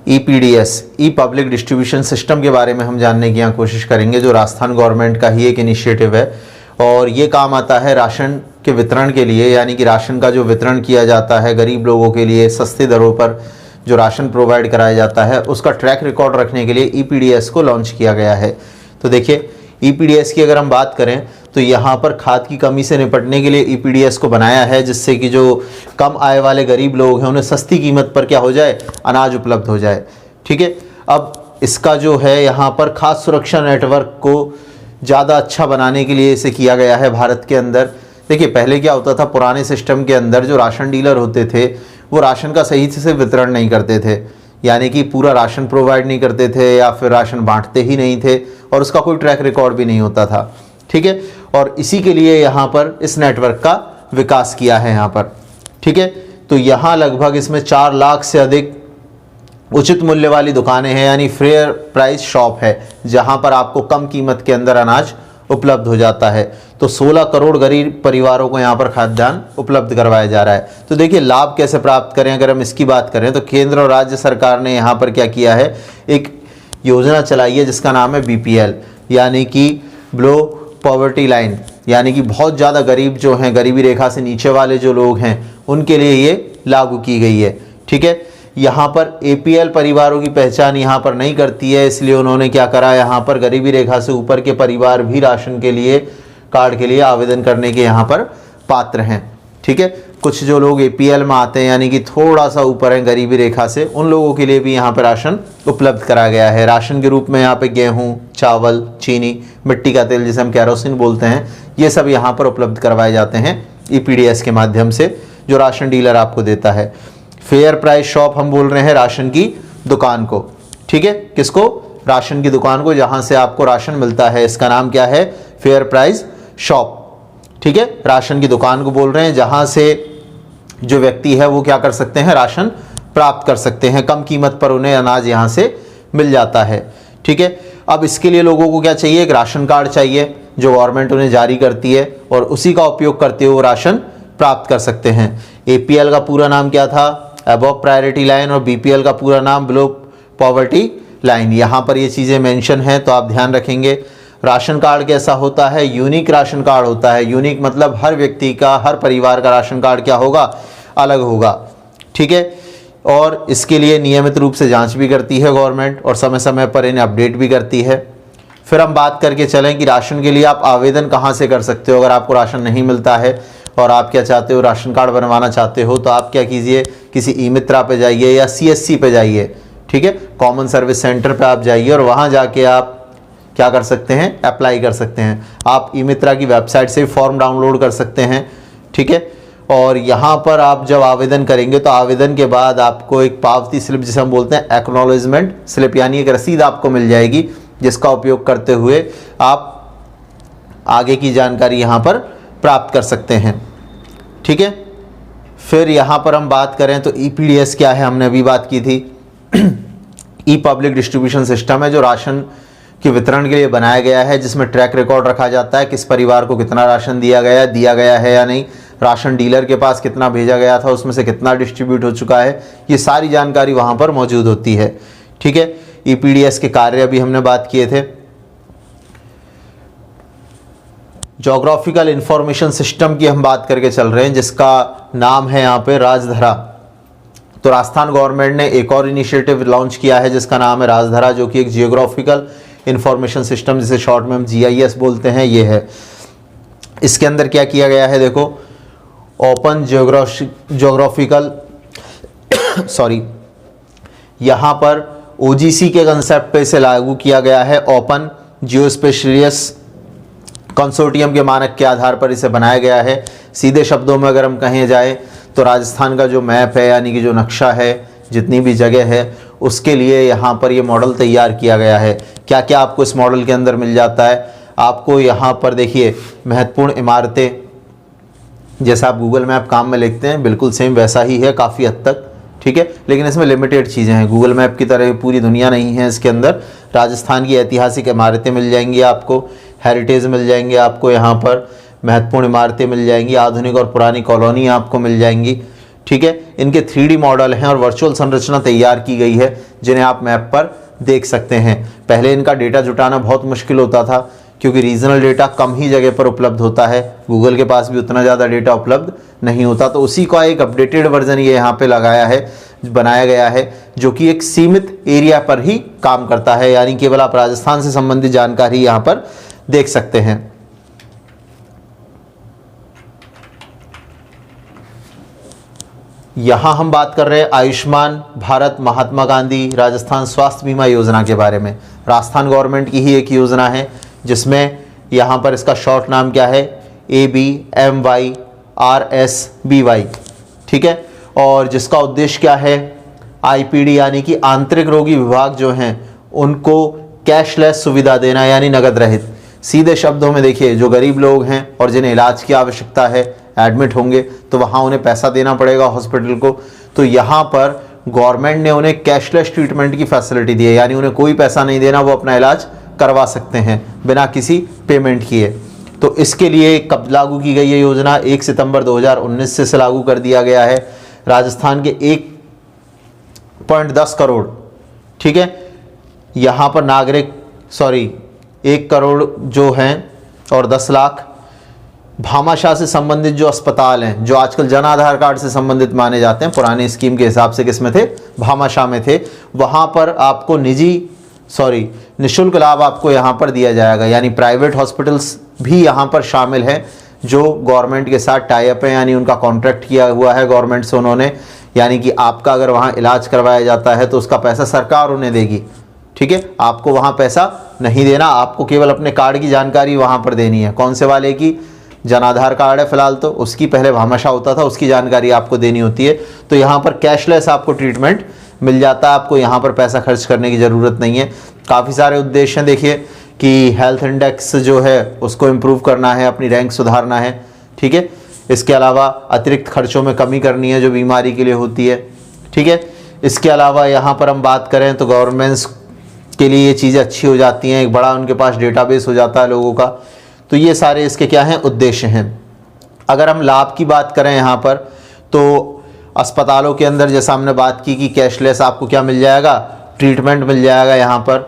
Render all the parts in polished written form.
EPDS ई public distribution system के बारे में हम जानने की यहाँ कोशिश करेंगे, जो राजस्थान गवर्नमेंट का ही एक इनिशिएटिव है और ये काम आता है राशन के वितरण के लिए, यानी कि राशन का जो वितरण किया जाता है गरीब लोगों के लिए सस्ती दरों पर जो राशन प्रोवाइड कराया जाता है उसका ट्रैक रिकॉर्ड रखने के लिए EPDS को लॉन्च किया गया है। तो देखिए EPDS की अगर हम बात करें तो यहाँ पर खाद की कमी से निपटने के लिए EPDS को बनाया है, जिससे कि जो कम आय वाले गरीब लोग हैं उन्हें सस्ती कीमत पर क्या हो जाए, अनाज उपलब्ध हो जाए। ठीक है, अब इसका जो है यहाँ पर खाद्य सुरक्षा नेटवर्क को ज़्यादा अच्छा बनाने के लिए इसे किया गया है भारत के अंदर। देखिए पहले क्या होता था, पुराने सिस्टम के अंदर जो राशन डीलर होते थे वो राशन का सही से वितरण नहीं करते थे, यानी कि पूरा राशन प्रोवाइड नहीं करते थे या फिर राशन बांटते ही नहीं थे और उसका कोई ट्रैक रिकॉर्ड भी नहीं होता था। ठीक है, और इसी के लिए यहाँ पर इस नेटवर्क का विकास किया है यहाँ पर। ठीक है, तो यहाँ लगभग इसमें 4 लाख से अधिक उचित मूल्य वाली दुकानें हैं, यानी फेयर प्राइस शॉप है जहाँ पर आपको कम कीमत के अंदर अनाज उपलब्ध हो जाता है। तो 16 करोड़ गरीब परिवारों को यहाँ पर खाद्यान्न उपलब्ध करवाया जा रहा है। तो देखिए लाभ कैसे प्राप्त करें, अगर हम इसकी बात करें तो केंद्र और राज्य सरकार ने यहाँ पर क्या किया है, एक योजना चलाई है जिसका नाम है BPL, यानी कि बिलो पॉवर्टी लाइन, यानी कि बहुत ज़्यादा गरीब जो हैं, गरीबी रेखा से नीचे वाले जो लोग हैं उनके लिए ये लागू की गई है। ठीक है, यहाँ पर APL परिवारों की पहचान यहाँ पर नहीं करती है, इसलिए उन्होंने क्या करा, यहाँ पर गरीबी रेखा से ऊपर के परिवार भी राशन के लिए कार्ड के लिए आवेदन करने के यहाँ पर पात्र हैं। ठीक है, कुछ जो लोग APL में आते हैं यानी कि थोड़ा सा ऊपर हैं गरीबी रेखा से, उन लोगों के लिए भी यहाँ पर राशन उपलब्ध कराया गया है। राशन के रूप में यहाँ पे गेहूँ, चावल, चीनी, मिट्टी का तेल जिसे हम कैरोसिन बोलते हैं, ये सब यहाँ पर उपलब्ध करवाए जाते हैं EPDS के माध्यम से, जो राशन डीलर आपको देता है। फेयर प्राइस शॉप हम बोल रहे हैं राशन की दुकान को। ठीक है, किसको, राशन की दुकान को, जहाँ से आपको राशन मिलता है, इसका नाम क्या है, फेयर प्राइस शॉप। ठीक है, राशन की दुकान को बोल रहे हैं जहाँ से जो व्यक्ति है वो क्या कर सकते हैं, राशन प्राप्त कर सकते हैं, कम कीमत पर उन्हें अनाज यहाँ से मिल जाता है। ठीक है, अब इसके लिए लोगों को क्या चाहिए, एक राशन कार्ड चाहिए जो गवर्नमेंट उन्हें जारी करती है और उसी का उपयोग करते हुए वो राशन प्राप्त कर सकते हैं। APL का पूरा नाम क्या था, अबव प्रायोरिटी लाइन, और BPL का पूरा नाम बिलो पॉवर्टी लाइन। यहाँ पर ये चीज़ें मेंशन हैं तो आप ध्यान रखेंगे। राशन कार्ड कैसा होता है, यूनिक राशन कार्ड होता है। यूनिक मतलब हर व्यक्ति का, हर परिवार का राशन कार्ड क्या होगा, अलग होगा। ठीक है, और इसके लिए नियमित रूप से जांच भी करती है गवर्नमेंट और समय समय पर इन्हें अपडेट भी करती है। फिर हम बात करके चलें कि राशन के लिए आप आवेदन कहाँ से कर सकते हो। अगर आपको राशन नहीं मिलता है और आप क्या चाहते हो, राशन कार्ड बनवाना चाहते हो, तो आप क्या कीजिए, किसी ई-मित्रा पे जाइए या CSC पे जाइए। ठीक है, कॉमन सर्विस सेंटर पे आप जाइए और वहाँ जाके आप क्या कर सकते हैं, अप्लाई कर सकते हैं। आप ई-मित्रा की वेबसाइट से फॉर्म डाउनलोड कर सकते हैं। ठीक है, और यहाँ पर आप जब आवेदन करेंगे तो आवेदन के बाद आपको एक पावती स्लिप जिसे हम बोलते हैं एक्नॉलेजमेंट स्लिप, यानी एक रसीद आपको मिल जाएगी, जिसका उपयोग करते हुए आप आगे की जानकारी यहाँ पर प्राप्त कर सकते हैं। ठीक है, फिर यहाँ पर हम बात करें तो EPDS क्या है, हमने अभी बात की थी। ई पब्लिक डिस्ट्रीब्यूशन सिस्टम है जो राशन के वितरण के लिए बनाया गया है, जिसमें ट्रैक रिकॉर्ड रखा जाता है, किस परिवार को कितना राशन दिया गया है या नहीं, राशन डीलर के पास कितना भेजा गया था, उसमें से कितना डिस्ट्रीब्यूट हो चुका है, ये सारी जानकारी वहाँ पर मौजूद होती है। ठीक है, EPDS के कार्य अभी हमने बात किए थे। जोग्राफिकल इंफॉर्मेशन सिस्टम की हम बात करके चल रहे हैं, जिसका नाम है यहाँ पे राजधरा। तो राजस्थान गवर्नमेंट ने एक और इनिशिएटिव लॉन्च किया है जिसका नाम है राजधरा, जो कि एक जियोग्राफिकल इंफॉर्मेशन सिस्टम, जिसे शॉर्ट में हम GIS बोलते हैं, ये है। इसके अंदर क्या किया गया है, देखो, ओपन जोग्राफिकल यहाँ पर OGC के कंसेप्ट पे इसे लागू किया गया है। ओपन जियोस्पेशियस कंसोर्टियम के मानक के आधार पर इसे बनाया गया है। सीधे शब्दों में अगर हम कहें जाए तो राजस्थान का जो मैप है, यानी कि जो नक्शा है, जितनी भी जगह है, उसके लिए यहाँ पर ये मॉडल तैयार किया गया है। क्या क्या आपको इस मॉडल के अंदर मिल जाता है, आपको यहाँ पर देखिए महत्वपूर्ण इमारतें, जैसा आप गूगल मैप काम में लिखते हैं बिल्कुल सेम वैसा ही है काफ़ी हद तक। ठीक है, लेकिन इसमें लिमिटेड चीज़ें हैं, गूगल मैप की तरह पूरी दुनिया नहीं है इसके अंदर। राजस्थान की ऐतिहासिक इमारतें मिल जाएंगी आपको, हेरिटेज मिल जाएंगे आपको, यहाँ पर महत्वपूर्ण इमारतें मिल जाएंगी, आधुनिक और पुरानी कॉलोनी आपको मिल जाएंगी। ठीक है, इनके 3D मॉडल हैं और वर्चुअल संरचना तैयार की गई है जिन्हें आप मैप पर देख सकते हैं। पहले इनका डेटा जुटाना बहुत मुश्किल होता था क्योंकि रीजनल डेटा कम ही जगह पर उपलब्ध होता है, गूगल के पास भी उतना ज़्यादा डेटा उपलब्ध नहीं होता, तो उसी का एक अपडेटेड वर्जन ये यहाँ पे लगाया है, बनाया गया है, जो कि एक सीमित एरिया पर ही काम करता है, यानी केवल आप राजस्थान से संबंधित जानकारी यहाँ पर देख सकते हैं। यहाँ हम बात कर रहे हैं आयुष्मान भारत महात्मा गांधी राजस्थान स्वास्थ्य बीमा योजना के बारे में। राजस्थान गवर्नमेंट की ही एक योजना है जिसमें यहाँ पर इसका शॉर्ट नाम क्या है, ABMYRSBY, ठीक है, और जिसका उद्देश्य क्या है, IPD यानी कि आंतरिक रोगी विभाग जो हैं उनको कैशलेस सुविधा देना, यानी नगद रहित। सीधे शब्दों में देखिए, जो गरीब लोग हैं और जिन्हें इलाज की आवश्यकता है, एडमिट होंगे तो वहाँ उन्हें पैसा देना पड़ेगा हॉस्पिटल को, तो यहाँ पर गवर्नमेंट ने उन्हें कैशलेस ट्रीटमेंट की फैसिलिटी दी है, यानी उन्हें कोई पैसा नहीं देना, वो अपना इलाज करवा सकते हैं बिना किसी पेमेंट किए। तो इसके लिए कब लागू की गई है योजना, 1 सितंबर 2019 से लागू कर दिया गया है। राजस्थान के 1.10 करोड़, ठीक है, यहाँ पर नागरिक 1 करोड़ जो हैं और 10 लाख भामाशाह से संबंधित जो अस्पताल हैं, जो आजकल जन आधार कार्ड से संबंधित माने जाते हैं, पुराने स्कीम के हिसाब से किस में थे, भामाशाह में थे, वहाँ पर आपको निःशुल्क लाभ आपको यहाँ पर दिया जाएगा। यानी प्राइवेट हॉस्पिटल्स भी यहाँ पर शामिल हैं जो गवर्नमेंट के साथ टाई अप है, यानी उनका कॉन्ट्रैक्ट किया हुआ है गवर्नमेंट से उन्होंने, यानी कि आपका अगर वहाँ इलाज करवाया जाता है तो उसका पैसा सरकार उन्हें देगी, ठीक है, आपको वहाँ पैसा नहीं देना, आपको केवल अपने कार्ड की जानकारी वहाँ पर देनी है। कौन से वाले की, जन आधार कार्ड है फिलहाल तो उसकी, पहले भामाशाह होता था, उसकी जानकारी आपको देनी होती है। तो यहाँ पर कैशलेस आपको ट्रीटमेंट मिल जाता है, आपको यहाँ पर पैसा खर्च करने की ज़रूरत नहीं है। काफ़ी सारे उद्देश्य हैं, देखिए कि हेल्थ इंडेक्स जो है उसको इम्प्रूव करना है, अपनी रैंक सुधारना है, ठीक है, इसके अलावा अतिरिक्त खर्चों में कमी करनी है जो बीमारी के लिए होती है, ठीक है। इसके अलावा यहाँ पर हम बात करें तो गवर्नमेंट्स के लिए ये चीज़ें अच्छी हो जाती हैं, एक बड़ा उनके पास डेटाबेस हो जाता है लोगों का, तो ये सारे इसके क्या हैं, उद्देश्य हैं। अगर हम लाभ की बात करें यहाँ पर, तो अस्पतालों के अंदर जैसा हमने बात की कि कैशलेस आपको क्या मिल जाएगा, ट्रीटमेंट मिल जाएगा। यहाँ पर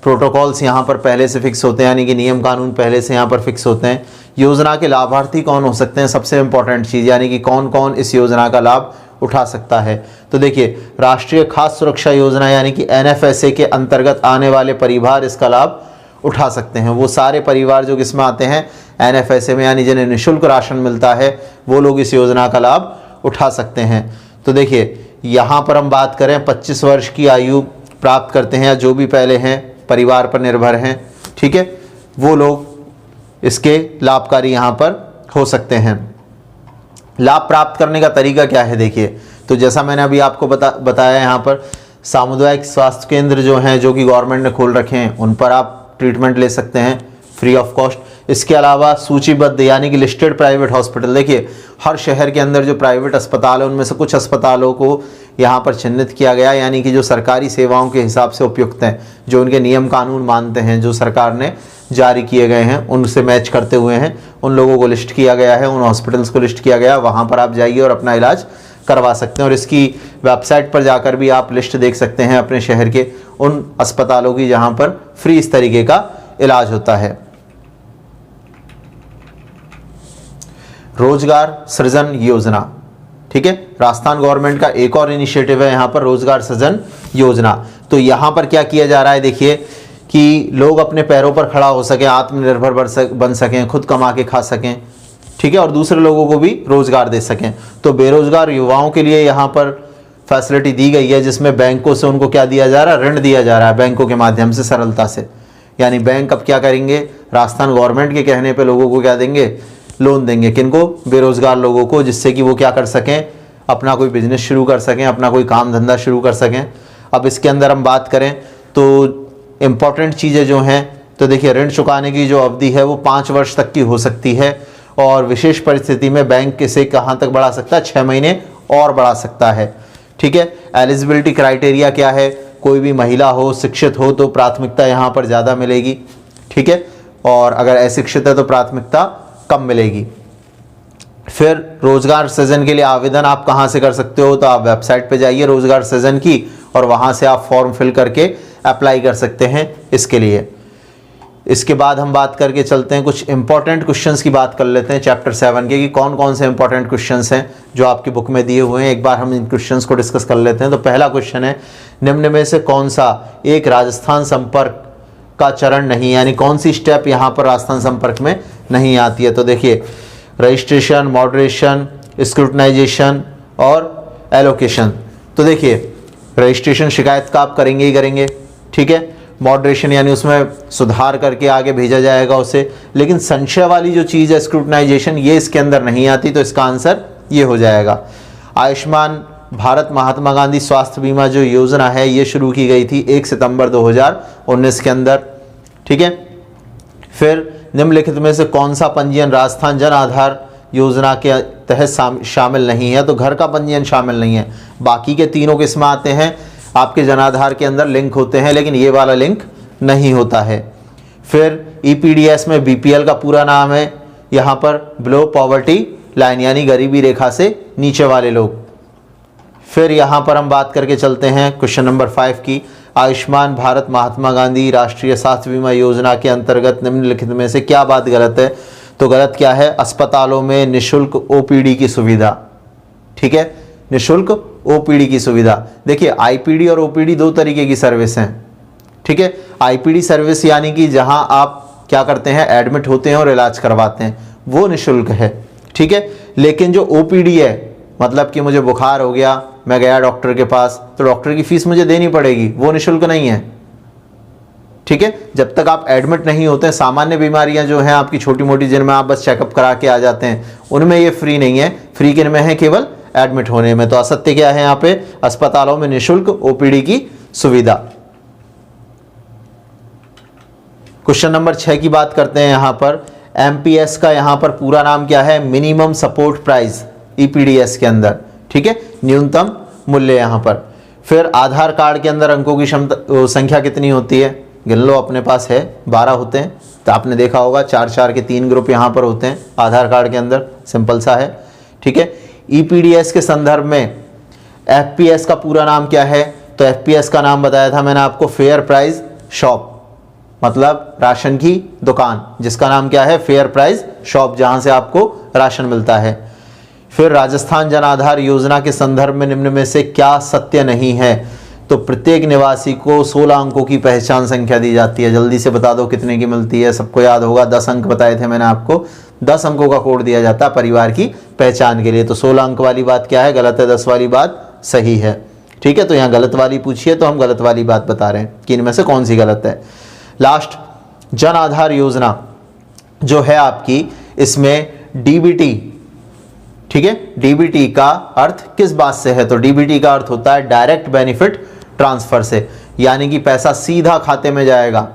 प्रोटोकॉल्स यहाँ पर पहले से फिक्स होते हैं, यानी कि नियम कानून पहले से यहाँ पर फिक्स होते हैं। योजना के लाभार्थी कौन हो सकते हैं, सबसे इंपॉर्टेंट चीज़, यानी कि कौन कौन इस योजना का लाभ उठा सकता है। तो देखिए, राष्ट्रीय खाद्य सुरक्षा योजना यानी कि NFSA के अंतर्गत आने वाले परिवार इसका लाभ उठा सकते हैं। वो सारे परिवार जो किसमें आते हैं, NFSA में, यानी जिन्हें निःशुल्क राशन मिलता है, वो लोग इस योजना का लाभ उठा सकते हैं। तो देखिए, यहाँ पर हम बात करें 25 वर्ष की आयु प्राप्त करते हैं या जो भी पहले हैं, परिवार पर निर्भर हैं, ठीक है, वो लोग इसके लाभकारी यहाँ पर हो सकते हैं। लाभ प्राप्त करने का तरीका क्या है, देखिए, तो जैसा मैंने अभी आपको बताया, यहाँ पर सामुदायिक स्वास्थ्य केंद्र जो हैं, जो कि गवर्नमेंट ने खोल रखे हैं, उन पर आप ट्रीटमेंट ले सकते हैं फ्री ऑफ कॉस्ट। इसके अलावा सूचीबद्ध यानी कि लिस्टेड प्राइवेट हॉस्पिटल, देखिए हर शहर के अंदर जो प्राइवेट अस्पताल है उनमें से कुछ अस्पतालों को यहाँ पर चिन्हित किया गया, यानी कि जो सरकारी सेवाओं के हिसाब से उपयुक्त हैं, जो उनके नियम कानून मानते हैं, जो सरकार ने जारी किए गए हैं उनसे मैच करते हुए हैं, उन लोगों को लिस्ट किया गया है, उन हॉस्पिटल्स को लिस्ट किया गया, वहाँ पर आप जाइए और अपना इलाज करवा सकते हैं। और इसकी वेबसाइट पर जाकर भी आप लिस्ट देख सकते हैं अपने शहर के उन अस्पतालों की जहाँ पर फ्री इस तरीके का इलाज होता है। रोजगार सृजन योजना, ठीक है, राजस्थान गवर्नमेंट का एक और इनिशिएटिव है यहाँ पर, रोजगार सृजन योजना। तो यहाँ पर क्या किया जा रहा है, देखिए कि लोग अपने पैरों पर खड़ा हो सकें, आत्मनिर्भर बन सकें, खुद कमा के खा सकें, ठीक है, और दूसरे लोगों को भी रोजगार दे सकें। तो बेरोजगार युवाओं के लिए यहाँ पर फैसिलिटी दी गई है, जिसमें बैंकों से उनको क्या दिया जा रहा है, ऋण दिया जा रहा है बैंकों के माध्यम से, सरलता से। यानी बैंक अब क्या करेंगे, राजस्थान गवर्नमेंट के कहने पे लोगों को क्या देंगे, लोन देंगे, किनको, बेरोजगार लोगों को, जिससे कि वो क्या कर सकें, अपना कोई बिजनेस शुरू कर सकें, अपना कोई काम धंधा शुरू कर सकें। अब इसके अंदर हम बात करें तो इम्पॉर्टेंट चीज़ें जो हैं, तो देखिए ऋण चुकाने की जो अवधि है वो 5 वर्ष तक की हो सकती है, और विशेष परिस्थिति में बैंक इसे कहाँ तक बढ़ा सकता है, 6 महीने और बढ़ा सकता है, ठीक है। एलिजिबिलिटी क्राइटेरिया क्या है, कोई भी महिला हो, शिक्षित हो तो प्राथमिकता यहाँ पर ज़्यादा मिलेगी, ठीक है, और अगर अशिक्षित है तो प्राथमिकता कम मिलेगी। फिर रोजगार सृजन के लिए आवेदन आप कहाँ से कर सकते हो, तो आप वेबसाइट पे जाइए रोजगार सृजन की, और वहाँ से आप फॉर्म फिल करके अप्लाई कर सकते हैं इसके लिए। इसके बाद हम बात करके चलते हैं, कुछ इंपॉर्टेंट क्वेश्चंस की बात कर लेते हैं चैप्टर 7 के, कि कौन कौन से इंपॉर्टेंट क्वेश्चंस हैं जो आपकी बुक में दिए हुए हैं। एक बार हम इन क्वेश्चंस को डिस्कस कर लेते हैं। तो पहला क्वेश्चन है, निम्न में से कौन सा एक राजस्थान संपर्क का चरण नहीं, यानी कौन सी स्टेप यहाँ पर राजस्थान संपर्क में नहीं आती है। तो देखिए, रजिस्ट्रेशन, मॉडरेशन, स्क्रूटनाइजेशन और एलोकेशन। तो देखिए, रजिस्ट्रेशन शिकायत का आप करेंगे ही करेंगे, ठीक है। मॉडरेशन यानी उसमें सुधार करके आगे भेजा जाएगा उसे, लेकिन संशय वाली जो चीज़ है स्क्रूटनाइजेशन, ये इसके अंदर नहीं आती, तो इसका आंसर ये हो जाएगा। आयुष्मान भारत महात्मा गांधी स्वास्थ्य बीमा जो योजना है, ये शुरू की गई थी 1 सितंबर 2019 के अंदर, ठीक है। फिर निम्नलिखित में से कौन सा पंजीयन राजस्थान जन आधार योजना के तहत शामिल नहीं है, तो घर का पंजीयन शामिल नहीं है। बाकी के तीनों किस्में आते हैं, आपके जनाधार के अंदर लिंक होते हैं, लेकिन ये वाला लिंक नहीं होता है। फिर ईपीडीएस में बीपीएल का पूरा नाम है यहाँ पर बिलो पॉवर्टी लाइन, यानी गरीबी रेखा से नीचे वाले लोग। फिर यहाँ पर हम बात करके चलते हैं क्वेश्चन नंबर 5 की, आयुष्मान भारत महात्मा गांधी राष्ट्रीय स्वास्थ्य बीमा योजना के अंतर्गत निम्नलिखित में से क्या बात गलत है। तो गलत क्या है, अस्पतालों में निःशुल्क ओपीडी की सुविधा, ठीक है, निःशुल्क ओपीडी की सुविधा। देखिए, आईपीडी और ओपीडी दो तरीके की सर्विस हैं, ठीक है। आईपीडी सर्विस यानी कि जहां आप क्या करते हैं, एडमिट होते हैं और इलाज करवाते हैं, वो निःशुल्क है, ठीक है। लेकिन जो ओपीडी है, मतलब कि मुझे बुखार हो गया, मैं गया डॉक्टर के पास, तो डॉक्टर की फीस मुझे देनी पड़ेगी, वो निःशुल्क नहीं है, ठीक है। जब तक आप एडमिट नहीं होते हैं, सामान्य बीमारियां जो हैं आपकी छोटी मोटी, जिनमें आप बस चेकअप करा के आ जाते हैं, उनमें ये फ्री नहीं है। फ्री किन में है, केवल एडमिट होने में। तो असत्य क्या है यहाँ पे, अस्पतालों में निःशुल्क ओपीडी की सुविधा। क्वेश्चन नंबर 6 की बात करते हैं। यहाँ पर एमपीएस का यहाँ पर पूरा नाम क्या है, मिनिमम सपोर्ट प्राइस, ईपीडीएस के अंदर, ठीक है, न्यूनतम मूल्य यहाँ पर। फिर आधार कार्ड के अंदर अंकों की संख्या कितनी होती है, गिन लो, अपने पास है 12 होते हैं। तो आपने देखा होगा 4-4 के 3 ग्रुप यहाँ पर होते हैं आधार कार्ड के अंदर, सिंपल सा है, ठीक है। ईपीडीएस के संदर्भ में एफपीएस का पूरा नाम क्या है, तो एफपीएस का नाम बताया था मैंने आपको, फेयर प्राइस शॉप, मतलब राशन की दुकान, जिसका नाम क्या है, फेयर प्राइस शॉप, जहां से आपको राशन मिलता है। फिर राजस्थान जन आधार योजना के संदर्भ में निम्न में से क्या सत्य नहीं है, तो प्रत्येक निवासी को 16 अंकों की पहचान संख्या दी जाती है। जल्दी से बता दो कितने की मिलती है, सबको याद होगा, 10 अंक बताए थे मैंने आपको, 10 अंकों का कोड दिया जाता है परिवार की पहचान के लिए। तो 16 अंक वाली बात क्या है, गलत है, 10 वाली बात सही है, ठीक है। तो यहाँ गलत वाली पूछिए तो हम गलत वाली बात बता रहे हैं कि इनमें से कौन सी गलत है। लास्ट, जन आधार योजना जो है आपकी, इसमें डीबीटी, ठीक है, डीबीटी का अर्थ किस बात से है, तो डीबीटी का अर्थ होता है डायरेक्ट बेनिफिट ट्रांसफर से, यानी कि पैसा सीधा खाते में जाएगा,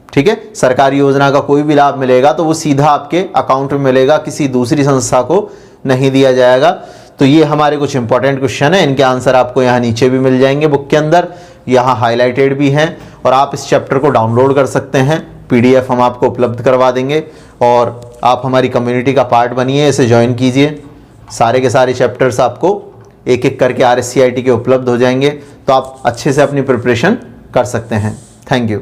ठीक है। सरकारी योजना का कोई भी लाभ मिलेगा तो वो सीधा आपके अकाउंट में मिलेगा, किसी दूसरी संस्था को नहीं दिया जाएगा। तो ये हमारे कुछ इंपॉर्टेंट क्वेश्चन है, इनके आंसर आपको यहाँ नीचे भी मिल जाएंगे बुक के अंदर, यहाँ हाईलाइटेड भी हैं, और आप इस चैप्टर को डाउनलोड कर सकते हैं, पीडीएफ हम आपको उपलब्ध करवा देंगे, और आप हमारी कम्युनिटी का पार्ट बनिए, इसे ज्वाइन कीजिए। सारे के सारे चैप्टर्स आपको एक एक करके RSCIT के उपलब्ध हो जाएंगे, तो आप अच्छे से अपनी प्रिपरेशन कर सकते हैं। Thank you.